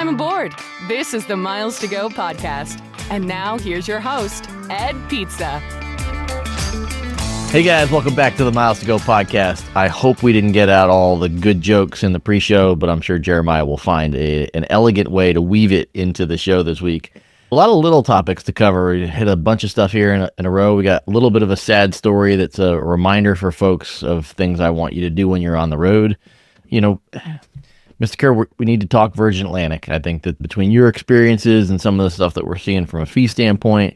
time aboard. This is the Miles to Go podcast. And now here's your host, Ed Pizza. Hey guys, welcome back to the Miles to Go podcast. I hope we didn't get out all the good jokes in the pre-show, but I'm sure Jeremiah will find an elegant way to weave it into the show this week. A lot of little topics to cover. We hit a bunch of stuff here in a row. We got a little bit of a sad story that's a reminder for folks of things I want you to do when you're on the road. You know, Mr. Kerr, we need to talk Virgin Atlantic. I think that between your experiences and some of the stuff that we're seeing from a fee standpoint,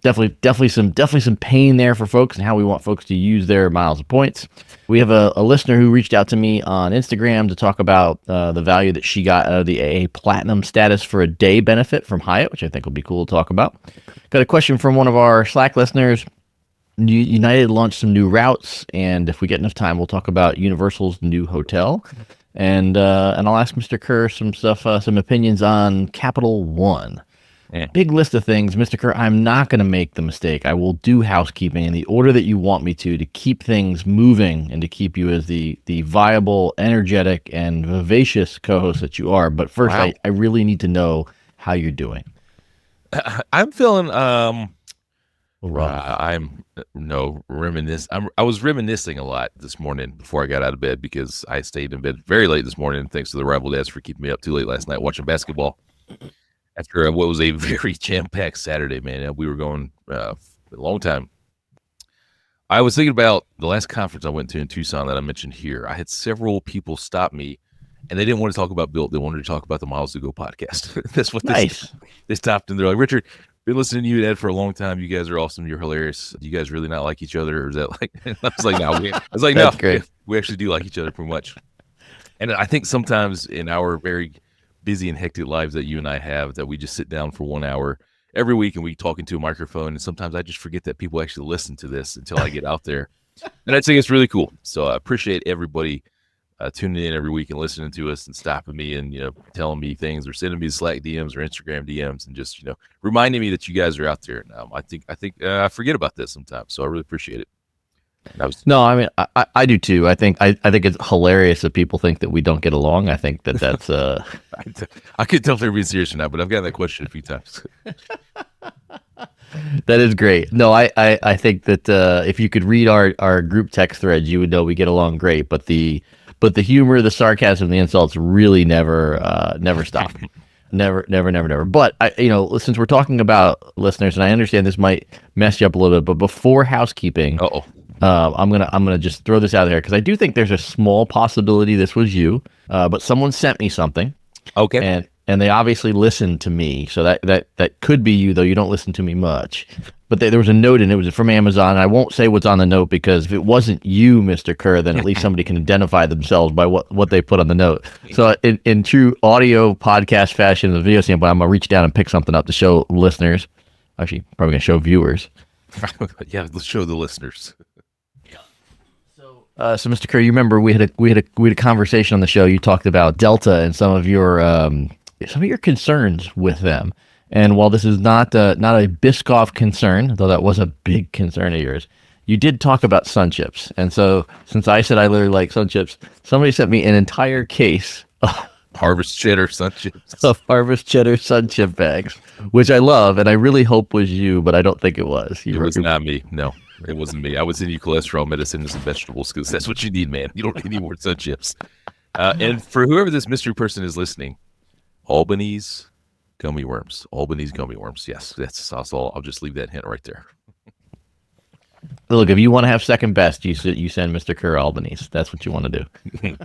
definitely some pain there for folks and how we want folks to use their miles and points. We have a listener who reached out to me on Instagram to talk about the value that she got out of the AA Platinum status for a day benefit from Hyatt, which I think will be cool to talk about. Got a question from one of our Slack listeners. United launched some new routes, and if we get enough time, we'll talk about Universal's new hotel. And I'll ask Mr. Kerr some opinions on Capital One. Yeah. Big list of things. Mr. Kerr, I'm not going to make the mistake. I will do housekeeping in the order that you want me to keep things moving and to keep you as the viable, energetic, and vivacious co-host that you are. But first, wow. I really need to know how you're doing. I'm feeling, reminisce. I was reminiscing a lot this morning before I got out of bed because I stayed in bed very late this morning. Thanks to the rival dads for keeping me up too late last night watching basketball. After what was a very jam-packed Saturday, man. We were going a long time. I was thinking about the last conference I went to in Tucson that I mentioned here. I had several people stop me, and they didn't want to talk about Built. They wanted to talk about the Miles to Go podcast. That's what they stopped, and they're like, Richard, been listening to you and Ed for a long time. You guys are awesome. You're hilarious. Do you guys really not like each other? Or is that like, I was like, no. That's great. We actually do like each other pretty much. And I think sometimes in our very busy and hectic lives that you and I have, that we just sit down for 1 hour every week and we talk into a microphone, and sometimes I just forget that people actually listen to this until I get out there. And I think it's really cool. So I appreciate everybody tuning in every week and listening to us and stopping me and, telling me things or sending me Slack DMs or Instagram DMs and just, reminding me that you guys are out there. I think I forget about this sometimes. So I really appreciate it. I do too. I think it's hilarious that people think that we don't get along. I think that's I could tell if they're being serious or not, but I've gotten that question a few times. That is great. No, I think that if you could read our group text threads, you would know we get along great. But the humor, the sarcasm, the insults really never stop. Never. But since we're talking about listeners, and I understand this might mess you up a little bit, but before housekeeping, I'm gonna just throw this out there because I do think there's a small possibility this was you, but someone sent me something. Okay. And they obviously listened to me, so that could be you, though you don't listen to me much. But there was a note, and it was from Amazon. I won't say what's on the note because if it wasn't you, Mr. Kerr, then at least somebody can identify themselves by what they put on the note. So in true audio podcast fashion, the video standpoint, I'm gonna reach down and pick something up to show listeners. Actually, probably gonna show viewers. Yeah, let's show the listeners. So Mr. Kerr, you remember we had a conversation on the show. You talked about Delta and some of your concerns with them. And while this is not a Biscoff concern, though that was a big concern of yours, you did talk about sun chips. And so since I said I literally like sun chips, somebody sent me an entire case of Harvest Cheddar sun chips. Of Harvest Cheddar sun chip bags, which I love, and I really hope was you, but I don't think it was. It was not me. No. It wasn't me. I would send you cholesterol medicine and some vegetables because that's what you need, man. You don't need any more sun chips. And for whoever this mystery person is listening, Albany's gummy worms. Albany's gummy worms. Yes, that's all. I'll just leave that hint right there. Look, if you want to have second best, you send Mr. Kerr Albany's. That's what you want to do.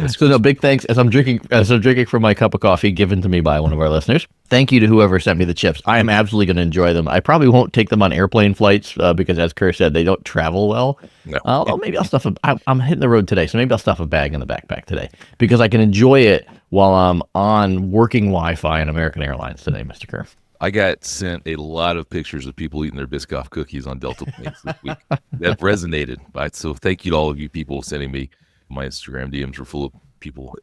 So no, big thanks as I'm drinking from my cup of coffee given to me by one of our listeners. Thank you to whoever sent me the chips. I am absolutely going to enjoy them. I probably won't take them on airplane flights because, as Kerr said, they don't travel well. No. Although maybe I'll stuff I'm hitting the road today, so maybe I'll stuff a bag in the backpack today because I can enjoy it while I'm on working Wi-Fi on American Airlines today, Mr. Kerr. I got sent a lot of pictures of people eating their Biscoff cookies on Delta planes this week. That resonated. Right? So thank you to all of you people sending me. My Instagram DMs were full of people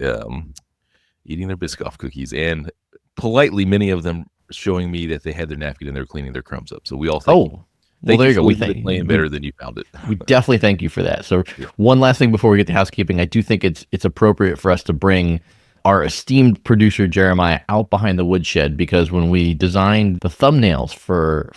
eating their Biscoff cookies, and politely, many of them showing me that they had their napkin and they were cleaning their crumbs up. So we all thank you. Well, there you go. We thank you. Playing better than you found it. We definitely thank you for that. So one last thing before we get to housekeeping, I do think it's appropriate for us to bring our esteemed producer Jeremiah out behind the woodshed, because when we designed the thumbnails for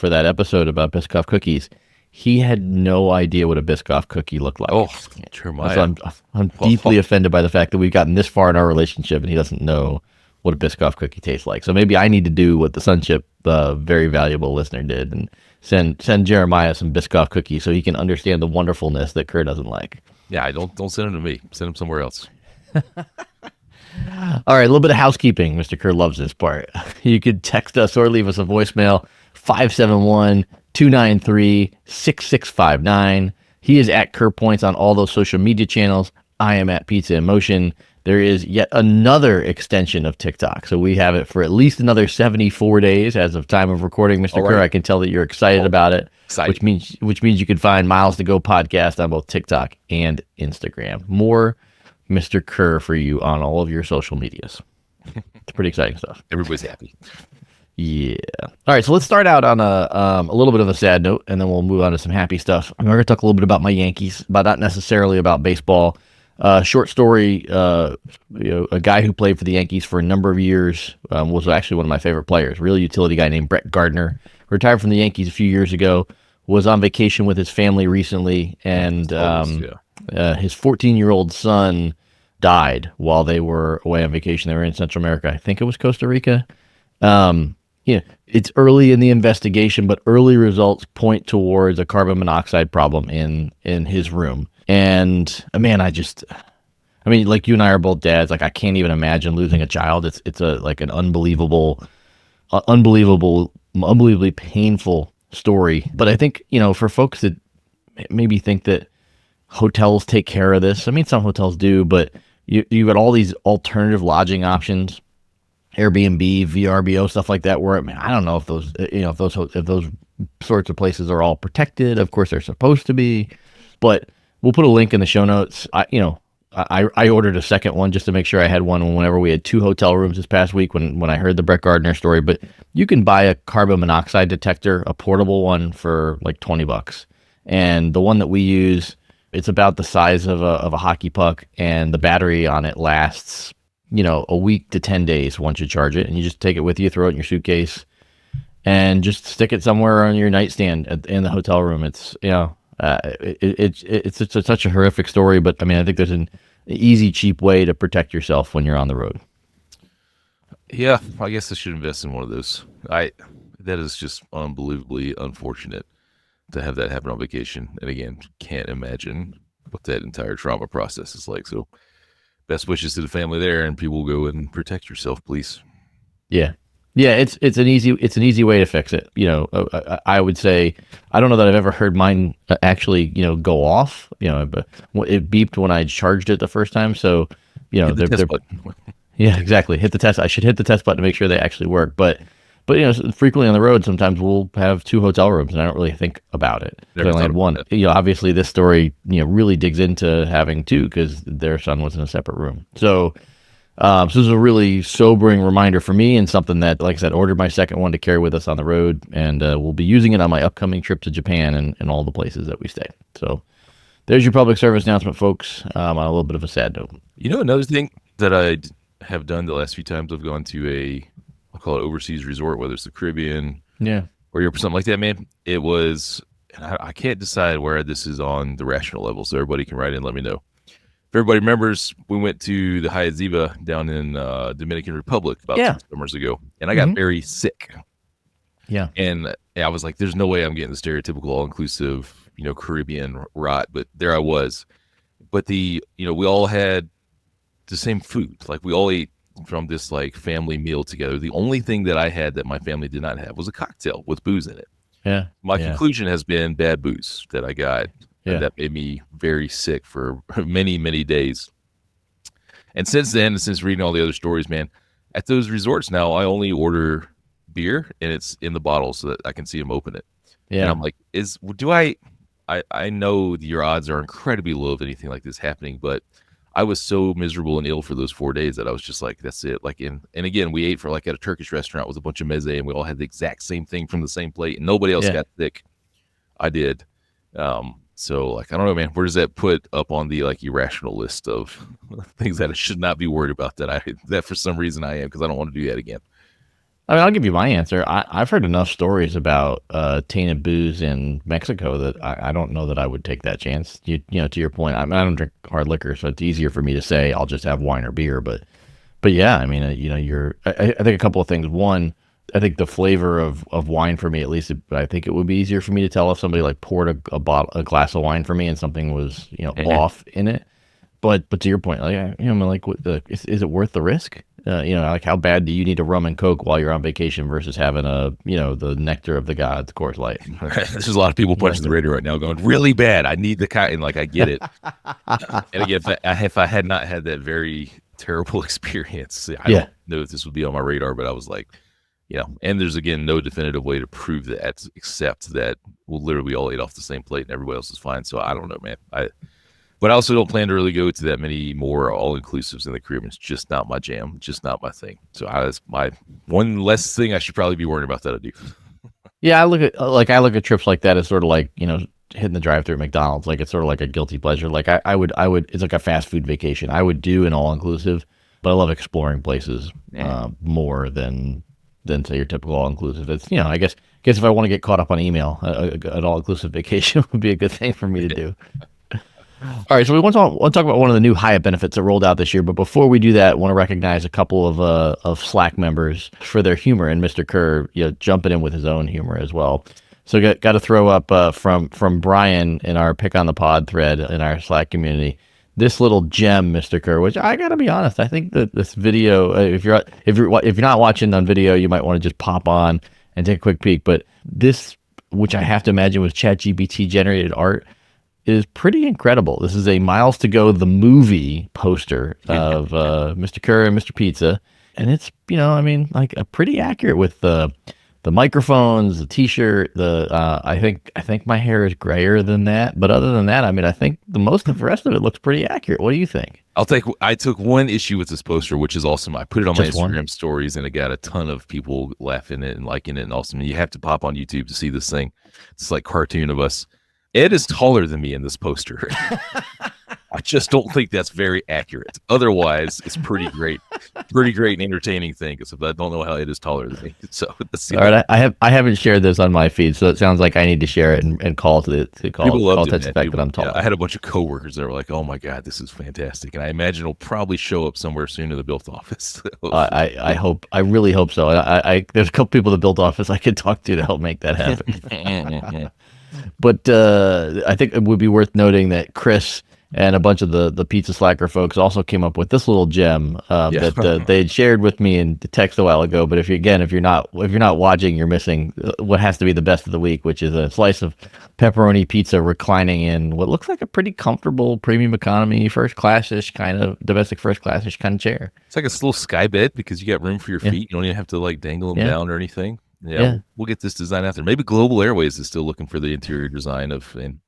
that episode about Biscoff cookies, he had no idea what a Biscoff cookie looked like. Oh, Jeremiah. So I'm deeply offended by the fact that we've gotten this far in our relationship and he doesn't know what a Biscoff cookie tastes like. So maybe I need to do what the Sunship, very valuable listener, did and send Jeremiah some Biscoff cookies so he can understand the wonderfulness that Kerr doesn't like. Yeah, don't send them to me. Send them somewhere else. All right, a little bit of housekeeping. Mr. Kerr loves this part. You could text us or leave us a voicemail, 571-293-6659. He is at Kerr Points on all those social media channels. I am at Pizza in Motion. There is yet another extension of TikTok. So we have it for at least another 74 days as of time of recording. Mr. Kerr, I can tell that you're excited about it, which means you can find Miles to Go podcast on both TikTok and Instagram. More Mr. Kerr for you on all of your social medias. It's pretty exciting stuff. Everybody's happy. Yeah. All right, so let's start out on a little bit of a sad note, and then we'll move on to some happy stuff. I'm going to talk a little bit about my Yankees, but not necessarily about baseball. Short story, a guy who played for the Yankees for a number of years, was actually one of my favorite players, real utility guy named Brett Gardner, retired from the Yankees a few years ago, was on vacation with his family recently, and his 14-year-old son died while they were away on vacation. They were in Central America. I think it was Costa Rica. It's early in the investigation, but early results point towards a carbon monoxide problem in his room. And man, like you and I are both dads. Like I can't even imagine losing a child. It's an unbelievably painful story. But I think, for folks that maybe think that hotels take care of this. I mean, some hotels do, but you got all these alternative lodging options, Airbnb, VRBO, stuff like that. Where I don't know if those sorts of places are all protected. Of course, they're supposed to be, but we'll put a link in the show notes. I ordered a second one just to make sure I had one whenever we had 2 hotel rooms this past week when I heard the Brett Gardner story. But you can buy a carbon monoxide detector, a portable one, for like $20. And the one that we use, it's about the size of a hockey puck, and the battery on it lasts, a week to 10 days once you charge it. And you just take it with you, throw it in your suitcase, and just stick it somewhere on your nightstand in the hotel room. It's, it's such a horrific story, but I mean, I think there's an easy, cheap way to protect yourself when you're on the road. Yeah, I guess I should invest in one of those. That is just unbelievably unfortunate to have that happen on vacation. And again, can't imagine what that entire trauma process is like. So best wishes to the family there, and people go and protect yourself, please. Yeah. Yeah, it's an easy way to fix it. I would say, I don't know that I've ever heard mine actually, go off. But it beeped when I charged it the first time. So, Hit the test button. Yeah, exactly. Hit the test. I should hit the test button to make sure they actually work. But frequently on the road, sometimes we'll have 2 hotel rooms, and I don't really think about it. I only had one. Obviously this story, really digs into having 2 because their son was in a separate room. So this is a really sobering reminder for me, and something that, like I said, ordered my second one to carry with us on the road, and we'll be using it on my upcoming trip to Japan and all the places that we stay. So there's your public service announcement, folks, on a little bit of a sad note. Another thing that I have done the last few times I've gone to I'll call it overseas resort, whether it's the Caribbean or Europe or something like that, man, it was, and I can't decide where this is on the rational level, so everybody can write in and let me know. If everybody remembers, we went to the Hyatt Ziva down in Dominican Republic about 2 summers ago, and I got very sick. Yeah. And I was like, there's no way I'm getting the stereotypical all-inclusive, Caribbean rot, but there I was. But we all had the same food. Like, we all ate from this, like, family meal together. The only thing that I had that my family did not have was a cocktail with booze in it. Yeah. My conclusion has been bad booze that I got. And that made me very sick for many, many days. And since then, since reading all the other stories, man, at those resorts now, I only order beer, and it's in the bottle so that I can see them open it. Yeah. And I'm like, I know your odds are incredibly low of anything like this happening, but I was so miserable and ill for those 4 days that I was just like, that's it. Like, and again, we ate for at a Turkish restaurant with a bunch of meze, and we all had the exact same thing from the same plate, and nobody else got sick. I did. So, like, I don't know, man. Where does that put up on the like irrational list of things that I should not be worried about that for some reason I am, because I don't want to do that again. I mean, I'll give you my answer. I've heard enough stories about tainted booze in Mexico that I don't know that I would take that chance. You know, to your point, I don't drink hard liquor, so it's easier for me to say I'll just have wine or beer. But yeah, I mean, you know, I think a couple of things. One, I think the flavor of wine for me, at least, I think it would be easier for me to tell if somebody like poured a glass of wine for me and something was, you know, off in it. But to your point, like, you know, like, is it worth the risk? You know, like, how bad do you need a rum and Coke while you're on vacation versus having you know, the nectar of the gods, Coors Light? There's a lot of people punching the radio right now going, really bad. I need the cotton. Like, I get it. And again, if I had not had that very terrible experience, I don't know if this would be on my radar, but I was like, you know, and there's, again, no definitive way to prove that except that we'll literally all ate off the same plate and everybody else is fine. So I don't know, man. But I also don't plan to really go to that many more all-inclusives in the Caribbean. It's just not my jam, just not my thing. So that's my one less thing I should probably be worrying about that I do. Yeah, I look at trips like that as sort of like, you know, hitting the drive-through at McDonald's. Like, it's sort of like a guilty pleasure. Like, I would it's like a fast food vacation. I would do an all-inclusive, but I love exploring places more than say your typical all-inclusive. It's, you know, I guess if I want to get caught up on email, an all-inclusive vacation would be a good thing for me to do. All right, so we want to talk about one of the new Hyatt benefits that rolled out this year. But before we do that, I want to recognize a couple of Slack members for their humor, and Mr. Kerr, you know, jumping in with his own humor as well. So got to throw up from Brian in our Pick on the Pod thread in our Slack community, this little gem, Mr. Kerr, which I got to be honest, I think that this video, if you're not watching on video, you might want to just pop on and take a quick peek. But this, which I have to imagine was ChatGPT generated art, is pretty incredible. This is a Miles to Go, the movie poster of Mr. Kerr and Mr. Pizza. And it's, you know, I mean, like, a pretty accurate with the microphones, the t-shirt, I think my hair is grayer than that. But other than that, I mean, I think the rest of it looks pretty accurate. What do you think? I took one issue with this poster, which is awesome. I put it on my Instagram stories and it got a ton of people laughing at it and liking it and awesome. And you have to pop on YouTube to see this thing. It's like cartoon of us. Ed is taller than me in this poster. I just don't think that's very accurate. Otherwise, it's pretty great and entertaining thing. Because I don't know how Ed is taller than me. So all right, I haven't shared this on my feed, so it sounds like I need to share it and call to test the fact that I'm tall. Yeah, I had a bunch of coworkers that were like, "Oh my god, this is fantastic," and I imagine it'll probably show up somewhere soon in the Built office. I really hope so. There's a couple people at the Built office I could talk to help make that happen. But I think it would be worth noting that Chris and a bunch of the Pizza Slacker folks also came up with this little gem that they had shared with me in the text a while ago. But if you're not watching, you're missing what has to be the best of the week, which is a slice of pepperoni pizza reclining in what looks like a pretty comfortable premium economy first class-ish kind of domestic first class-ish kind of chair. It's like a little sky bed because you got room for your feet. You don't even have to like dangle them down or anything. Yeah, we'll get this design out there. Maybe Global Airways is still looking for the interior design and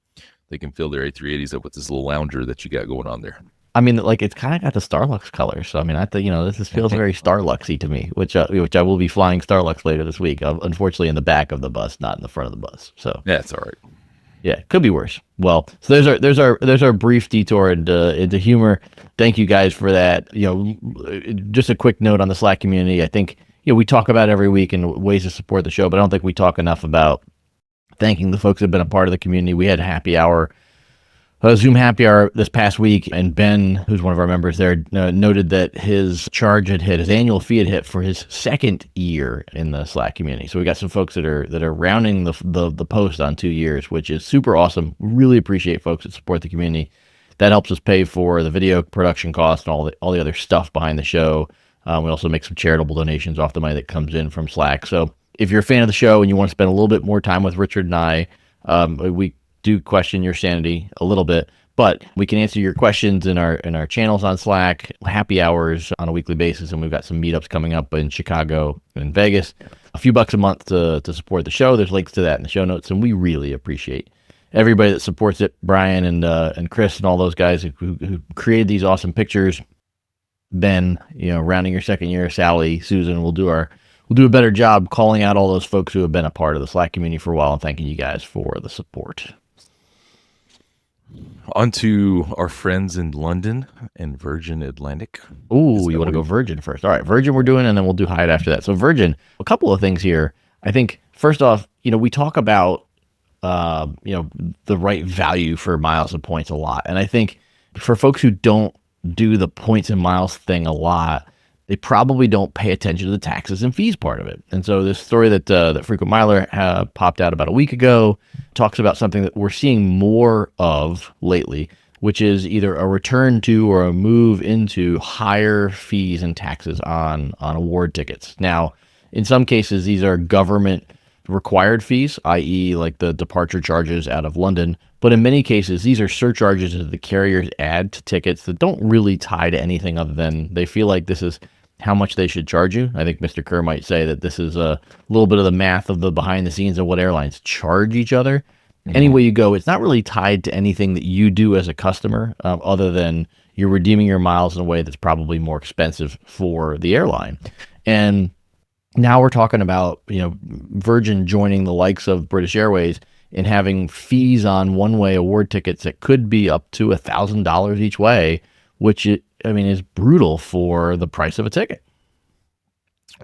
they can fill their A380s up with this little lounger that you got going on there. I mean, like, it's kind of got the Starlux color. So, I mean, this feels very Starluxy to me, which I will be flying Starlux later this week. Unfortunately, in the back of the bus, not in the front of the bus. So yeah, it's all right. Yeah, could be worse. Well, so there's our brief detour into humor. Thank you guys for that. You know, just a quick note on the Slack community. I think, you know, we talk about it every week and ways to support the show, but I don't think we talk enough about thanking the folks that have been a part of the community. We had Zoom happy hour this past week, and Ben, who's one of our members there, noted that his annual fee had hit for his second year in the Slack community. So we got some folks that are rounding the post on 2 years, which is super awesome. Really appreciate folks that support the community. That helps us pay for the video production costs and all the other stuff behind the show. We also make some charitable donations off the money that comes in from Slack. So if you're a fan of the show and you want to spend a little bit more time with Richard and I, we do question your sanity a little bit, but we can answer your questions in our channels on Slack, happy hours on a weekly basis, and we've got some meetups coming up in Chicago and Vegas. A few bucks a month to support the show. There's links to that in the show notes, and we really appreciate everybody that supports it. Brian and Chris and all those guys who created these awesome pictures. Ben, you know, rounding your second year, Sally, Susan, we'll do a better job calling out all those folks who have been a part of the Slack community for a while and thanking you guys for the support. On to our friends in London and Virgin Atlantic. Ooh, you want to go Virgin first? All right, Virgin we're doing, and then we'll do Hyatt after that. So Virgin, a couple of things here. I think first off, we talk about the right value for miles and points a lot, and I think for folks who don't do the points and miles thing a lot, they probably don't pay attention to the taxes and fees part of it. And so this story that Frequent Miler popped out about a week ago talks about something that we're seeing more of lately, which is either a return to or a move into higher fees and taxes on award tickets. Now, in some cases, these are government required fees, i.e. like the departure charges out of London. But in many cases, these are surcharges that the carriers add to tickets that don't really tie to anything other than they feel like this is how much they should charge you. I think Mr. Kerr might say that this is a little bit of the math of the behind the scenes of what airlines charge each other. Mm-hmm. Any way you go, it's not really tied to anything that you do as a customer, other than you're redeeming your miles in a way that's probably more expensive for the airline. And now we're talking about, Virgin joining the likes of British Airways and having fees on one-way award tickets that could be up to $1,000 each way, which is brutal for the price of a ticket.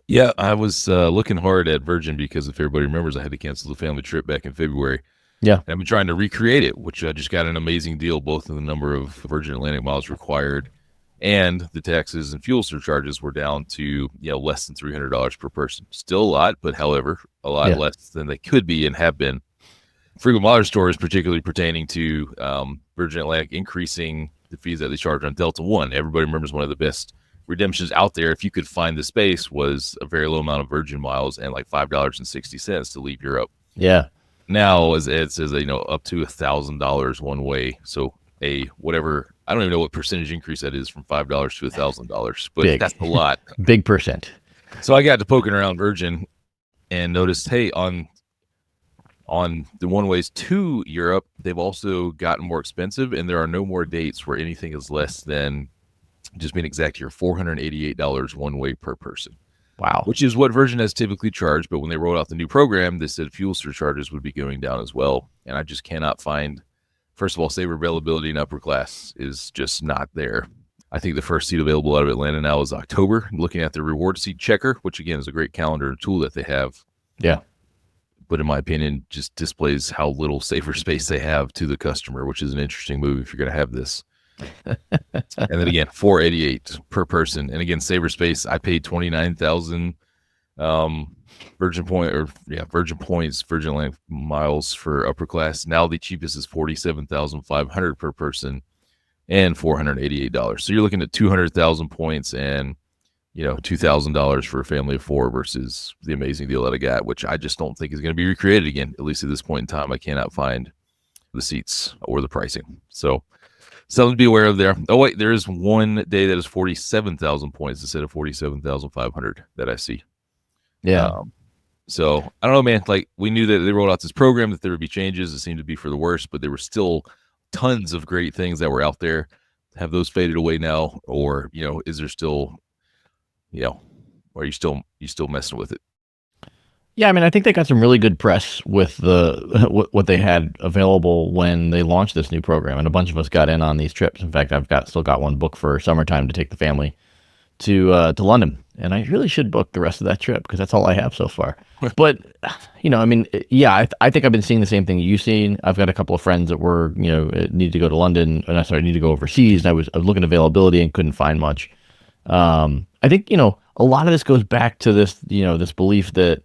Yeah, I was looking hard at Virgin because if everybody remembers, I had to cancel the family trip back in February. Yeah. And I've been trying to recreate it, which I just got an amazing deal, both in the number of Virgin Atlantic miles required and the taxes and fuel surcharges were down to less than $300 per person. Still a lot, but however, a lot less than they could be and have been. Frequent Miler story is particularly pertaining to Virgin Atlantic increasing the fees that they charge on Delta One. Everybody remembers one of the best redemptions out there, if you could find the space, was a very low amount of Virgin miles and like $5.60 to leave Europe. Yeah. Now it says up to $1,000 one way. So whatever, I don't even know what percentage increase that is from $5 to $1,000, but Big. That's a lot. Big percent. So I got to poking around Virgin and noticed, hey, on the one ways to Europe, they've also gotten more expensive, and there are no more dates where anything is less than, just being exact here, $488 one way per person. Wow. Which is what Virgin has typically charged, but when they rolled out the new program, they said fuel surcharges would be going down as well. And I just cannot find, first of all, saver availability in upper class is just not there. I think the first seat available out of Atlanta now is October. I'm looking at the reward seat checker, which again is a great calendar tool that they have. Yeah. But in my opinion, just displays how little safer space they have to the customer, which is an interesting move if you're going to have this. And then again, $488 per person. And again, saver space, I paid 29,000 Virgin points, Virgin Atlantic miles for upper class. Now the cheapest is 47,500 per person and $488. So you're looking at 200,000 points and $2,000 for a family of four versus the amazing deal that I got, which I just don't think is going to be recreated again. At least at this point in time, I cannot find the seats or the pricing. So something to be aware of there. Oh wait, there is one day that is 47,000 points instead of 47,500 that I see. Yeah. So I don't know, man. Like, we knew that they rolled out this program, that there would be changes. It seemed to be for the worse, but there were still tons of great things that were out there. Have those faded away now, or is there still, or are you still messing with it? Yeah, I think they got some really good press with what they had available when they launched this new program, and a bunch of us got in on these trips. In fact, I've still got one booked for summertime to take the family to London, and I really should book the rest of that trip because that's all I have so far. But I think I've been seeing the same thing you've seen. I've got a couple of friends that were need to go to London, and I need to go overseas, and I was looking at availability and couldn't find much. I think a lot of this goes back to this this belief that,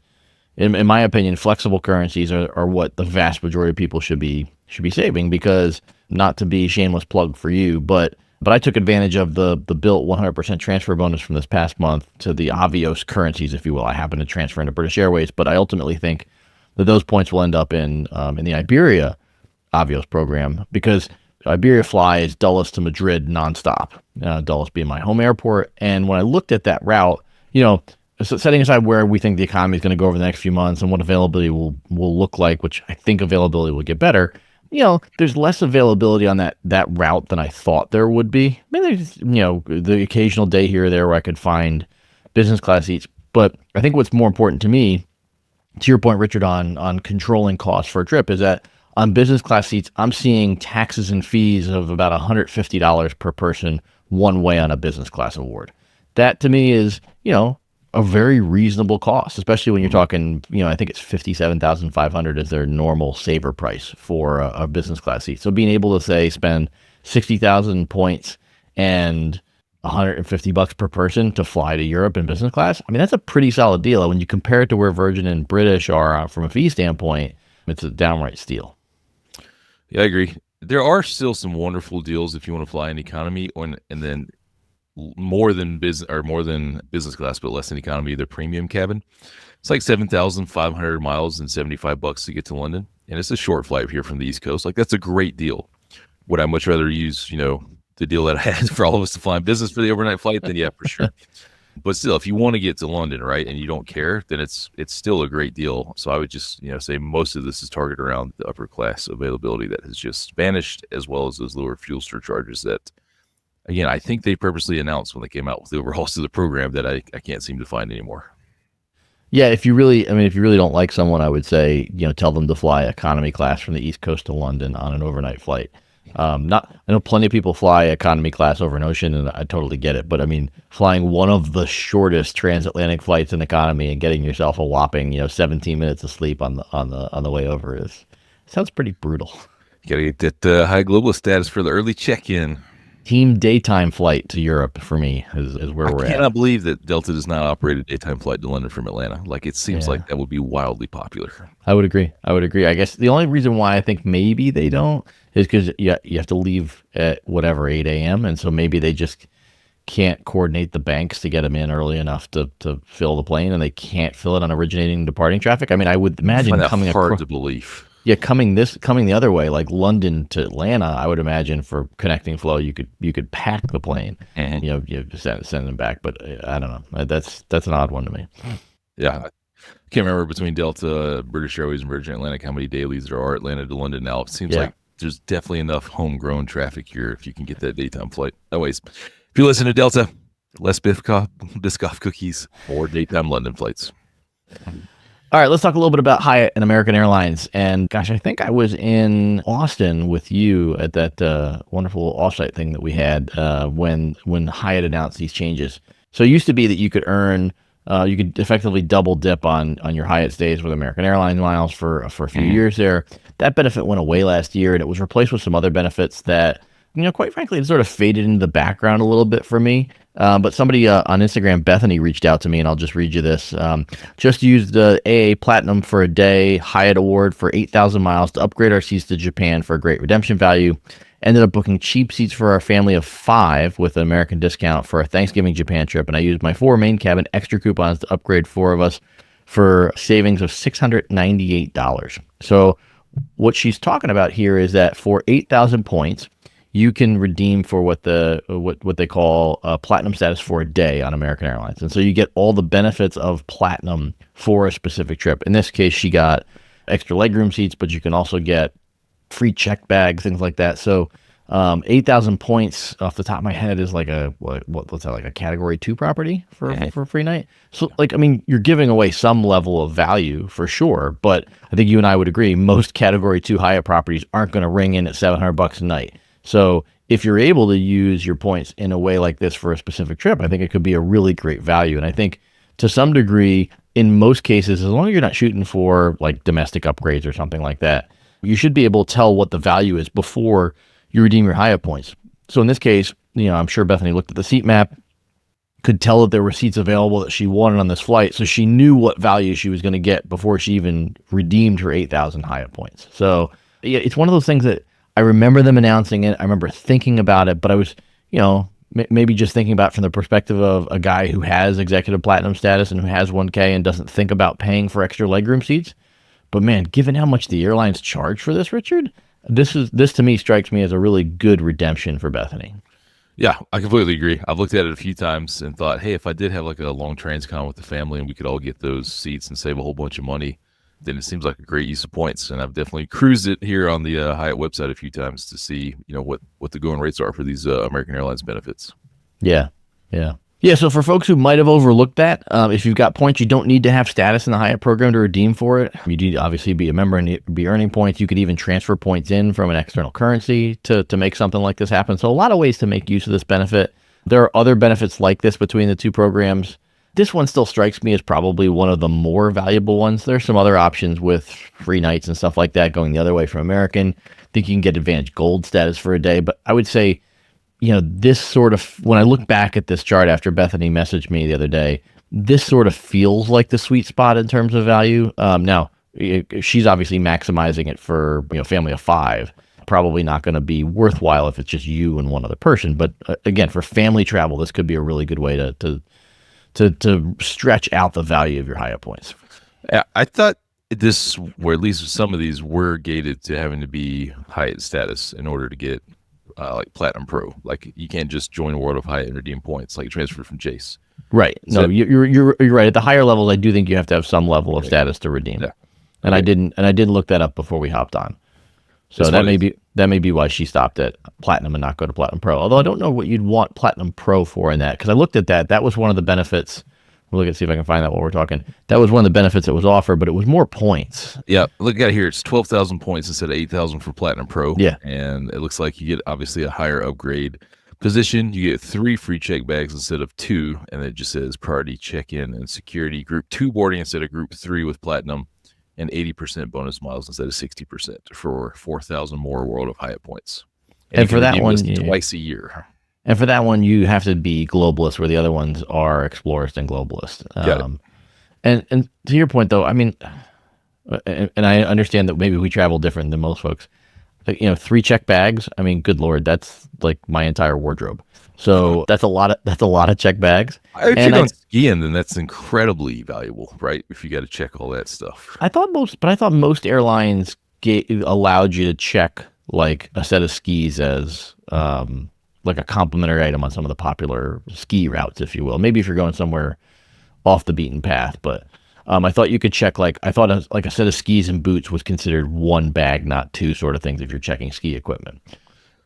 in my opinion, flexible currencies are what the vast majority of people should be saving, because, not to be shameless plug for you, but I took advantage of the built 100% transfer bonus from this past month to the Avios currencies, if you will. I happen to transfer into British Airways, but I ultimately think that those points will end up in the Iberia Avios program, because Iberia flies Dulles to Madrid nonstop, Dulles being my home airport. And when I looked at that route, so setting aside where we think the economy is going to go over the next few months and what availability will look like, which I think availability will get better, there's less availability on that route than I thought there would be. There's, the occasional day here or there where I could find business class seats. But I think what's more important to me, to your point, Richard, on controlling costs for a trip, is that On business class seats, I'm seeing taxes and fees of about $150 per person one way on a business class award. That to me is, a very reasonable cost, especially when you're talking, I think it's 57,500 is their normal saver price for a business class seat. So being able to say spend 60,000 points and $150 per person to fly to Europe in business class, I mean, that's a pretty solid deal. When you compare it to where Virgin and British are from a fee standpoint, it's a downright steal. Yeah, I agree. There are still some wonderful deals if you want to fly in economy, and then more than business class, but less than economy. The premium cabin, it's like 7,500 miles and $75 to get to London, and it's a short flight here from the East Coast. Like, that's a great deal. Would I much rather use the deal that I had for all of us to fly in business for the overnight flight? Then yeah, for sure. But still, if you want to get to London, right, and you don't care, then it's still a great deal. So I would just say most of this is targeted around the upper class availability that has just vanished, as well as those lower fuel surcharges that, again, I think they purposely announced when they came out with the overhauls to the program that I can't seem to find anymore. Yeah, if you really don't like someone, I would say, tell them to fly economy class from the East Coast to London on an overnight flight. I know plenty of people fly economy class over an ocean, and I totally get it. But I mean, flying one of the shortest transatlantic flights in economy and getting yourself a whopping 17 minutes of sleep on the way over sounds pretty brutal. You gotta get that high global status for the early check-in. Team daytime flight to Europe for me is where we're at. I cannot believe that Delta does not operate a daytime flight to London from Atlanta. Like, it seems like that would be wildly popular. I would agree. I guess the only reason why I think maybe they don't is because you have to leave at 8 a.m. And so maybe they just can't coordinate the banks to get them in early enough to fill the plane, and they can't fill it on originating and departing traffic. I mean, I would imagine coming hard to believe. Yeah, coming the other way, like London to Atlanta, I would imagine for connecting flow, you could pack the plane and you send them back. But I don't know. That's an odd one to me. Yeah, I can't remember between Delta, British Airways, and Virgin Atlantic how many dailies there are Atlanta to London now. It seems like there's definitely enough homegrown traffic here if you can get that daytime flight. Anyways, if you listen to Delta, less Biscoff cookies, or daytime London flights. All right, let's talk a little bit about Hyatt and American Airlines. And gosh, I think I was in Austin with you at that wonderful offsite thing that we had when Hyatt announced these changes. So it used to be that you could you could effectively double dip on your Hyatt stays with American Airlines miles for a few years there. That benefit went away last year, and it was replaced with some other benefits that, quite frankly, it sort of faded into the background a little bit for me. But somebody on Instagram, Bethany, reached out to me, and I'll just read you this. Just used the AA Platinum for a day Hyatt Award for 8,000 miles to upgrade our seats to Japan for a great redemption value. Ended up booking cheap seats for our family of 5 with an American discount for a Thanksgiving Japan trip, and I used my 4 main cabin extra coupons to upgrade 4 of us for savings of $698. So what she's talking about here is that for 8,000 points, you can redeem for what they call platinum status for a day on American Airlines. And so you get all the benefits of platinum for a specific trip. In this case, she got extra legroom seats, but you can also get free check bags, things like that. So 8,000 points off the top of my head is like what's that, like a category 2 property for a free night. So you're giving away some level of value for sure, but I think you and I would agree most category 2 Hyatt properties aren't going to ring in at $700 a night. So if you're able to use your points in a way like this for a specific trip, I think it could be a really great value. And I think to some degree, in most cases, as long as you're not shooting for like domestic upgrades or something like that, you should be able to tell what the value is before you redeem your Hyatt points. So in this case, I'm sure Bethany looked at the seat map, could tell that there were seats available that she wanted on this flight. So she knew what value she was going to get before she even redeemed her 8,000 Hyatt points. So yeah, it's one of those things that I remember them announcing it. I remember thinking about it, but I was, maybe just thinking about it from the perspective of a guy who has executive platinum status and who has 1K and doesn't think about paying for extra legroom seats. But man, given how much the airlines charge for this, Richard, this to me strikes me as a really good redemption for Bethany. Yeah, I completely agree. I've looked at it a few times and thought, hey, if I did have like a long transcon with the family and we could all get those seats and save a whole bunch of money, then it seems like a great use of points. And I've definitely cruised it here on the Hyatt website a few times to see, what the going rates are for these American Airlines benefits. Yeah. Yeah, so for folks who might have overlooked that, if you've got points, you don't need to have status in the Hyatt program to redeem for it. You need to obviously be a member and be earning points. You could even transfer points in from an external currency to make something like this happen. So a lot of ways to make use of this benefit. There are other benefits like this between the two programs. This one still strikes me as probably one of the more valuable ones. There's some other options with free nights and stuff like that going the other way from American. I think you can get Advantage Gold status for a day, but I would say, this sort of, when I look back at this chart after Bethany messaged me the other day, this sort of feels like the sweet spot in terms of value. Now, she's obviously maximizing it for, family of 5. Probably not going to be worthwhile if it's just you and one other person. But again, for family travel, this could be a really good way to stretch out the value of your Hyatt points. I thought where at least some of these were gated to having to be Hyatt status in order to get like Platinum Pro. Like you can't just join World of Hyatt and redeem points like transfer from Chase. Right. No, you're right. At the higher levels, I do think you have to have some level of status to redeem. Yeah. And I didn't look that up before we hopped on. So that may be why she stopped at Platinum and not go to Platinum Pro. Although I don't know what you'd want Platinum Pro for in that, because I looked at that. That was one of the benefits. We'll look and see if I can find that while we're talking. That was one of the benefits that was offered, but it was more points. Yeah, look at here. It's 12,000 points instead of 8,000 for Platinum Pro. Yeah, and it looks like you get obviously a higher upgrade position. You get 3 free check bags instead of 2, and it just says priority check-in and security. Group 2 boarding instead of Group 3 with Platinum, and 80% bonus miles instead of 60% for 4,000 more World of Hyatt points. And for that one, twice a year. And for that one, you have to be globalist, where the other ones are explorist and globalist. And to your point, though, I mean, and I understand that maybe we travel different than most folks. Like, 3 check bags. I mean, good Lord, that's like my entire wardrobe. So that's a lot of check bags. If you're going skiing, then that's incredibly valuable, right? If you got to check all that stuff. I thought most airlines allowed you to check like a set of skis as like a complimentary item on some of the popular ski routes, if you will. Maybe if you're going somewhere off the beaten path, but I thought you could check I thought a set of skis and boots was considered one bag, not 2 sort of things if you're checking ski equipment.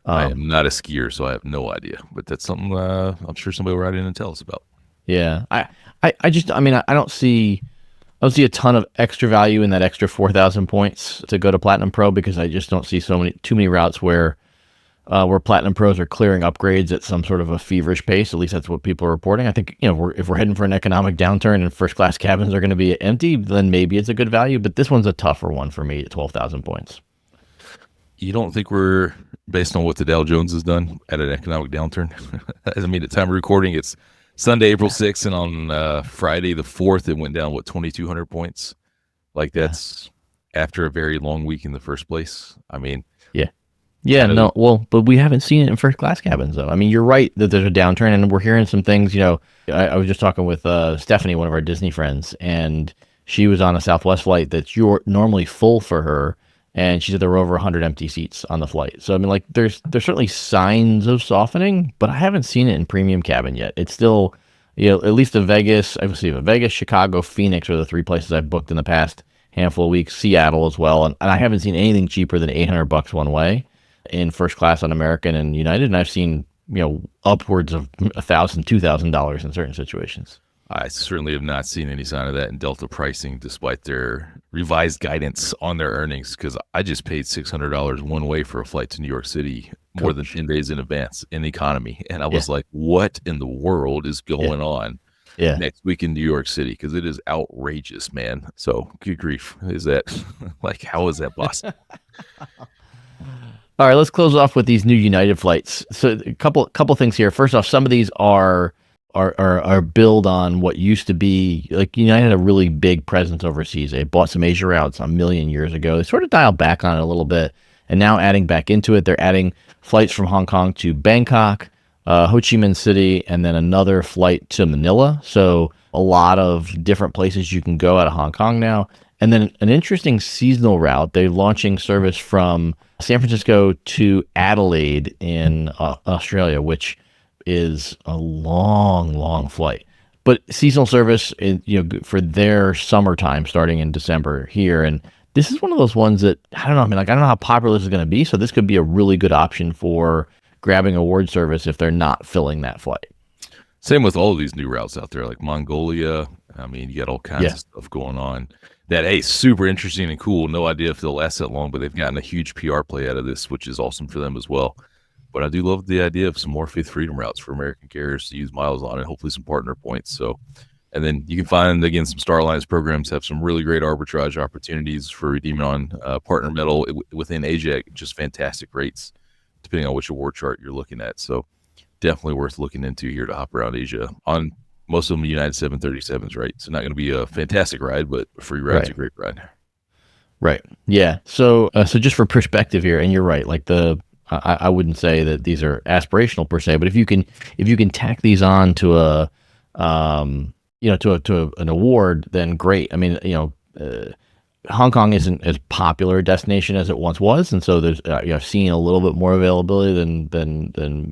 I am not a skier, so I have no idea, but that's something I'm sure somebody will write in and tell us about. Yeah, I don't see a ton of extra value in that extra 4,000 points to go to Platinum Pro, because I just don't see too many routes where Platinum Pros are clearing upgrades at some sort of a feverish pace. At least that's what people are reporting. I think, if we're heading for an economic downturn and first class cabins are going to be empty, then maybe it's a good value. But this one's a tougher one for me at 12,000 points. You don't think we're, based on what the Dow Jones has done, at an economic downturn? I mean, at time of recording, it's Sunday, April 6th, and on Friday the 4th, it went down, 2,200 points? Like, that's after a very long week in the first place. I mean... Yeah, no, well, but we haven't seen it in first class cabins, though. I mean, you're right that there's a downturn, and we're hearing some things. I was just talking with Stephanie, one of our Disney friends, and she was on a Southwest flight that's normally full for her, and she said there were over 100 empty seats on the flight. So, I mean, like, there's certainly signs of softening, but I haven't seen it in premium cabin yet. It's still, at least Vegas, Chicago, Phoenix are the 3 places I've booked in the past handful of weeks, Seattle as well, and I haven't seen anything cheaper than $800 one way in first class on American and United, and I've seen upwards of $1,000, $2,000 in certain situations. I certainly have not seen any sign of that in Delta pricing, despite their revised guidance on their earnings, because I just paid $600 one way for a flight to New York City more than 10 days in advance in economy, and I was like, what in the world is going on next week in New York City? Because it is outrageous, man. So good grief, is that like, how is that possible? All right, let's close off with these new United flights. So a couple things here. First off, some of these are billed on what used to be, like, United had a really big presence overseas. They bought some Asia routes a million years ago. They sort of dialed back on it a little bit, and now adding back into it. They're adding flights from Hong Kong to Bangkok, Ho Chi Minh City, and then another flight to Manila. So a lot of different places you can go out of Hong Kong now. And then an interesting seasonal route. They're launching service from San Francisco to Adelaide in Australia, which is a long, long flight. But seasonal service, for their summertime starting in December here. And this is one of those ones that, I don't know. I mean, like, I don't know how popular this is going to be. So this could be a really good option for grabbing award service if they're not filling that flight. Same with all of these new routes out there, like Mongolia. I mean, you got all kinds Yeah. of stuff going on that, hey, super interesting and cool. No idea if they'll last that long, but they've gotten a huge PR play out of this, which is awesome for them as well. But I do love the idea of some more Fifth Freedom routes for American carriers to use miles on, and hopefully some partner points. So, and then you can find, again, some Star Alliance programs have some really great arbitrage opportunities for redeeming on partner metal within Asia, just fantastic rates, depending on which award chart you're looking at. So definitely worth looking into here to hop around Asia on most of them United 737s, right? So not going to be a fantastic ride, but a free ride's a great ride. Right. Yeah. So just for perspective here, and you're right, like I wouldn't say that these are aspirational per se, but if you can tack these on to an award, then great. I mean, Hong Kong isn't as popular a destination as it once was, and so there's seeing a little bit more availability than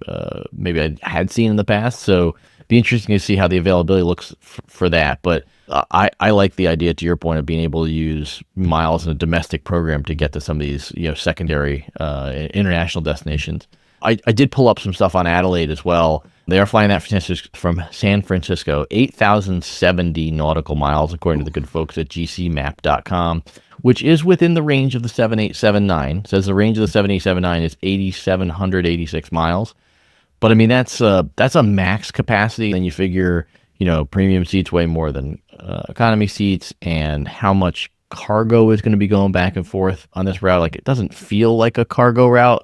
maybe I had seen in the past. So be interesting to see how the availability looks for that. But I like the idea, to your point, of being able to use miles in a domestic program to get to some of these secondary international destinations. I did pull up some stuff on Adelaide as well. They are flying that from San Francisco, 8,070 nautical miles, according to the good folks at gcmap.com, which is within the range of the 7879. It says the range of the 7879 is 8,786 miles. But I mean, that's a max capacity. Then you figure, premium seats weigh more than economy seats, and how much cargo is going to be going back and forth on this route. Like, it doesn't feel like a cargo route,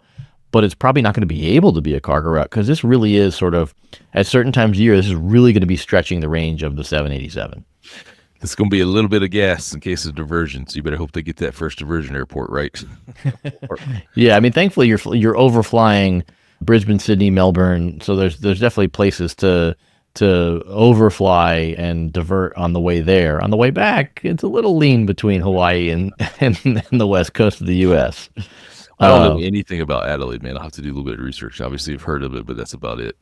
but it's probably not going to be able to be a cargo route, because this really is sort of, at certain times of year, this is really going to be stretching the range of the 787. It's going to be a little bit of gas in case of diversion, so you better hope they get that first diversion airport right. Yeah, I mean, thankfully you're overflying Brisbane, Sydney, Melbourne, so there's definitely places to overfly and divert on the way there. On the way back, it's a little lean between Hawaii and the west coast of the U.S. I don't know anything about Adelaide, man. I'll have to do a little bit of research. Obviously, I've heard of it, but that's about it.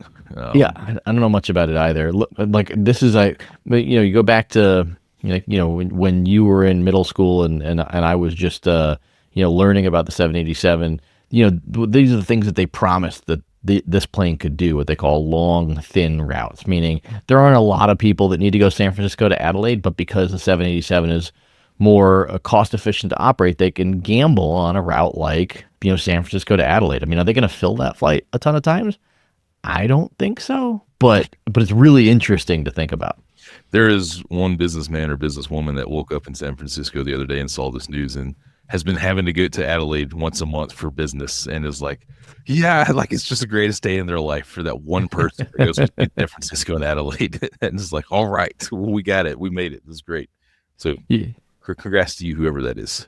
Yeah, I don't know much about it either. Look, like, this is you go back to when you were in middle school and I was just learning about the 787. These are the things that they promised that this plane could do, what they call long, thin routes, meaning there aren't a lot of people that need to go San Francisco to Adelaide, but because the 787 is more cost efficient to operate, they can gamble on a route like San Francisco to Adelaide. I mean, are they going to fill that flight a ton of times? I don't think so, but it's really interesting to think about. There is one businessman or businesswoman that woke up in San Francisco the other day and saw this news and has been having to go to Adelaide once a month for business, and is like, yeah, like, it's just the greatest day in their life for that one person that goes to San Francisco and Adelaide. And it's like, all right, well, we got it. We made it. This is great. So yeah. Congrats to you, whoever that is.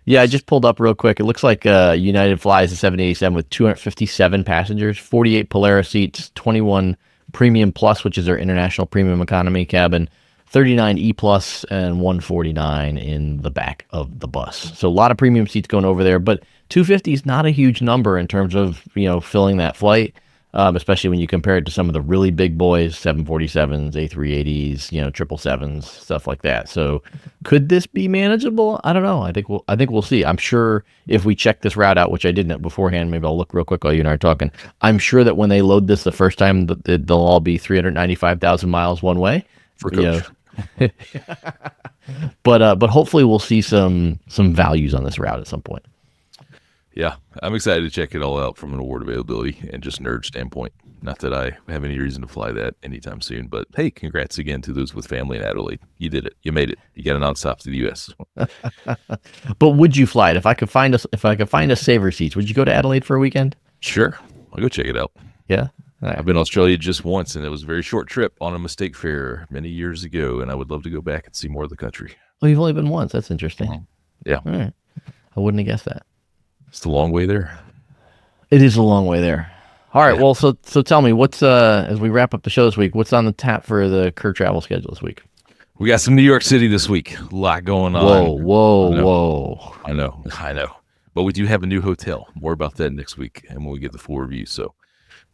Yeah, I just pulled up real quick. It looks like United flies the 787 with 257 passengers, 48 Polaris seats, 21 Premium Plus, which is their international premium economy cabin, 39 E Plus, and 149 in the back of the bus. So a lot of premium seats going over there, but 250 is not a huge number in terms of filling that flight. Especially when you compare it to some of the really big boys, 747s, A380s, 777s, stuff like that. So could this be manageable? I don't know. I think we'll see. I'm sure if we check this route out, which I didn't beforehand, maybe I'll look real quick while you and I are talking. I'm sure that when they load this the first time, they'll all be 395,000 miles one way. For coach. But hopefully we'll see some values on this route at some point. Yeah, I'm excited to check it all out from an award availability and just nerd standpoint. Not that I have any reason to fly that anytime soon, but hey, congrats again to those with family in Adelaide. You did it. You made it. You got a nonstop to the U.S. But would you fly it? If I could find a saver seats, would you go to Adelaide for a weekend? Sure, I'll go check it out. Yeah, I've been to Australia just once, and it was a very short trip on a mistake fare many years ago, and I would love to go back and see more of the country. Oh, you've only been once. That's interesting. Yeah. All right. I wouldn't have guessed that. It's a long way there. It is a long way there. All right. Yeah. Well, so tell me, what's as we wrap up the show this week, what's on the tap for the Kerr travel schedule this week? We got some New York City this week. A lot going on. Whoa. I know. But we do have a new hotel. More about that next week, and when we get the full review. So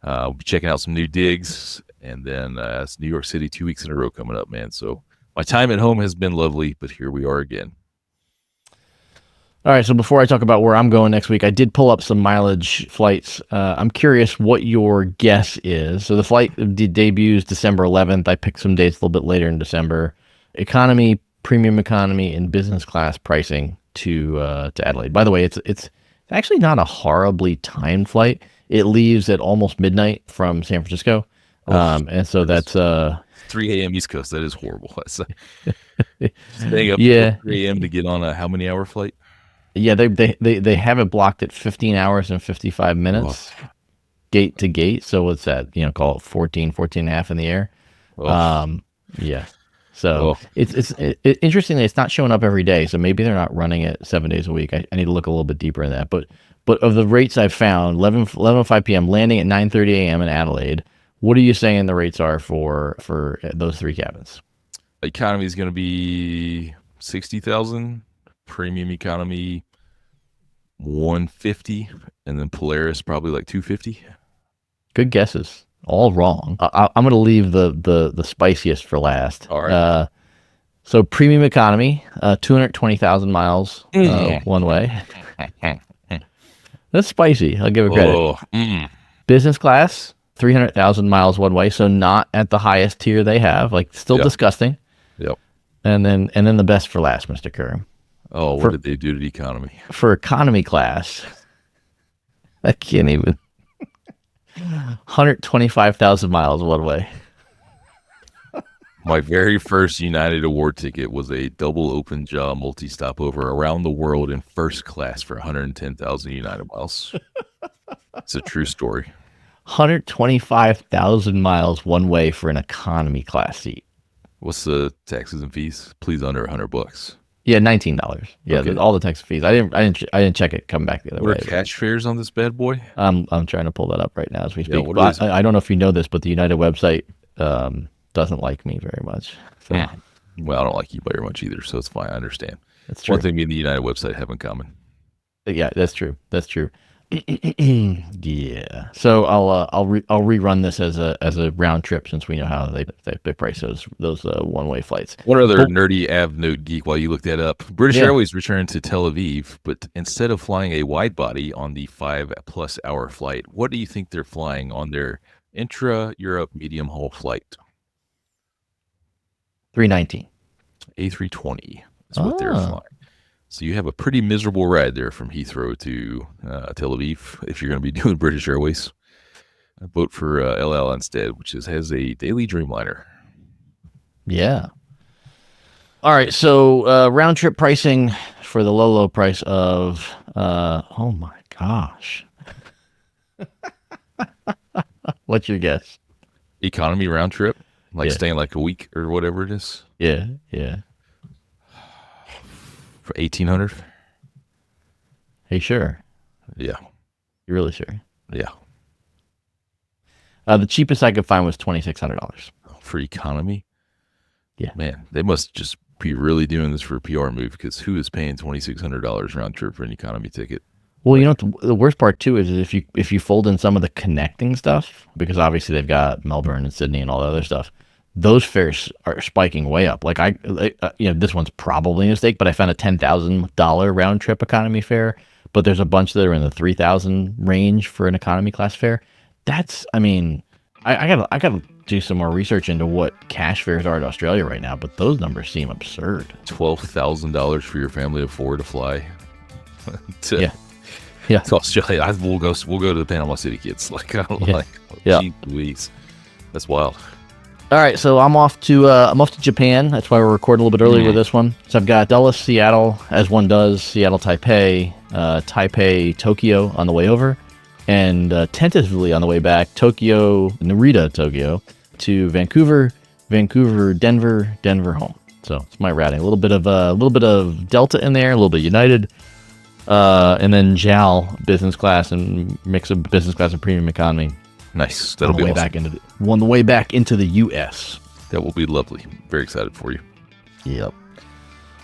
we'll be checking out some new digs, and then it's New York City 2 weeks in a row coming up, man. So my time at home has been lovely, but here we are again. All right, so before I talk about where I'm going next week, I did pull up some mileage flights. I'm curious what your guess is. So the flight debuts December 11th. I picked some dates a little bit later in December. Economy, premium economy, and business class pricing to Adelaide. By the way, it's actually not a horribly timed flight. It leaves at almost midnight from San Francisco, and so that's 3 a.m. East Coast. That is horrible. That's staying up yeah, till 3 a.m. to get on a how many hour flight? yeah. They have it blocked at 15 hours and 55 minutes, gate to gate. So what's that? Call it 14 and a half in the air. Yeah. So it's interestingly, it's not showing up every day. So maybe they're not running it 7 days a week. I need to look a little bit deeper in that. But of the rates I've found, 11:05 p.m. landing at 9:30 a.m. in Adelaide. What are you saying the rates are for those 3 cabins? Economy is going to be 60,000. Premium economy 150, and then Polaris probably like 250. Good guesses. All wrong. I'm going to leave the spiciest for last. All right. So premium economy, 220,000 miles one way. That's spicy. I'll give it credit. Business class, 300,000 miles one way. So not at the highest tier they have. Like still disgusting. Yep. And then the best for last, Mr. Kerr. Oh, what did they do to the economy? For economy class, I can't even. 125,000 miles one way. My very first United Award ticket was a double open jaw multi-stopover around the world in first class for 110,000 United miles. It's a true story. 125,000 miles one way for an economy class seat. What's the taxes and fees? Please under $100. Yeah, $19. Yeah, Okay. all the tax fees. I didn't check it. Come back the other way. What are cash fares on this bad boy? I'm trying to pull that up right now as we speak. what But I don't know if you know this, but the United website doesn't like me very much. So, Well, I don't like you very much either, so it's fine. I understand. that's true. One thing me and the United website have in common. Yeah, that's true. That's true. Yeah. So I'll rerun this as a round trip since we know how they price those one way flights. One other nerdy av note geek while you look that up. British Airways returned to Tel Aviv, but instead of flying a wide body on the 5+ hour flight, what do you think they're flying on their intra-Europe medium haul flight? 319. A320 is what they're flying. So you have a pretty miserable ride there from Heathrow to Tel Aviv if you're going to be doing British Airways. I vote for El Al instead, which has a daily Dreamliner. Yeah. All right. So round trip pricing for the low price of oh my gosh. What's your guess? Economy round trip, staying like a week or whatever it is. Yeah. For 1,800. Hey, sure. Yeah. You really sure? Yeah. The cheapest I could find was $2,600. For economy? Yeah. Man, they must just be really doing this for a PR move, because who is paying $2,600 round trip for an economy ticket? Well, the worst part too is if you fold in some of the connecting stuff, because obviously they've got Melbourne and Sydney and all the other stuff, those fares are spiking way up. Like this one's probably a mistake, but I found a $10,000 round trip economy fare, but there's a bunch that are in the 3,000 range for an economy class fare. That's, I gotta do some more research into what cash fares are in Australia right now, but those numbers seem absurd. $12,000 for your family of 4 to fly. Yeah. To Australia. We'll go to the Panama City, kids. Gee Louise. That's wild. All right, so I'm off to Japan. That's why we're recording a little bit earlier with this one. So I've got Dulles, Seattle, as one does, Seattle, Taipei, Taipei, Tokyo on the way over, and tentatively on the way back, Narita, Tokyo, to Vancouver, Denver, home. So it's my routing. A little bit of Delta in there, a little bit United, and then JAL business class and mix of business class and premium economy. Nice. That'll be awesome. On the way back into the U.S. That will be lovely. Very excited for you. Yep.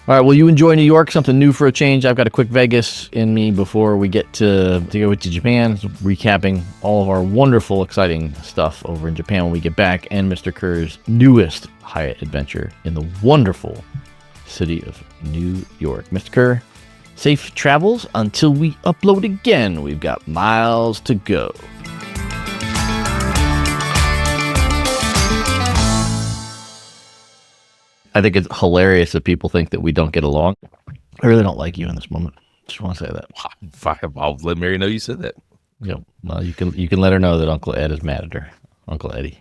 All right. Well, you enjoy New York. Something new for a change. I've got a quick Vegas in me before we get to go to Japan. Recapping all of our wonderful, exciting stuff over in Japan when we get back, and Mr. Kerr's newest Hyatt adventure in the wonderful city of New York. Mr. Kerr, Safe travels until we upload again. We've got miles to go. I think it's hilarious that people think that we don't get along. I really don't like you in this moment. Just want to say that. I'll let Mary know you said that. Well, you can let her know that Uncle Ed is mad at her. Uncle Eddie.